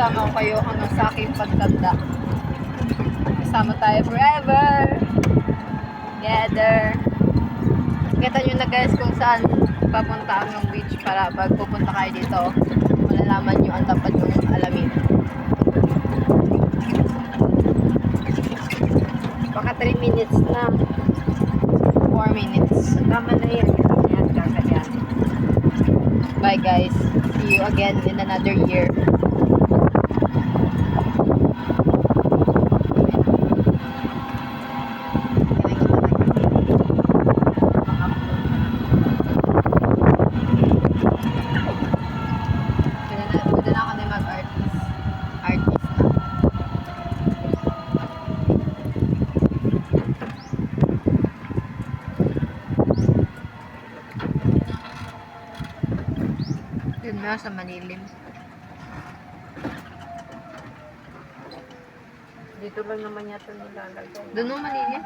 kasama ko kayo hanggang sa aking pagtanda. Kasama tayo forever. Together. Kita nyo na guys kung saan papunta ang beach para pag pupunta kayo dito, malalaman nyo ang dapat yung alamin. Baka 3 minutes na. 4 minutes. Tama na yan. Yan, kakayan. Bye guys. See you again in another year. Pwede na ako na mag-artist. Artist na. Yun na sa Manilim. Dito lang naman yata nilalagay. Doon mo Manilim?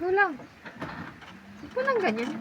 Doon lang. Doon lang ganyan.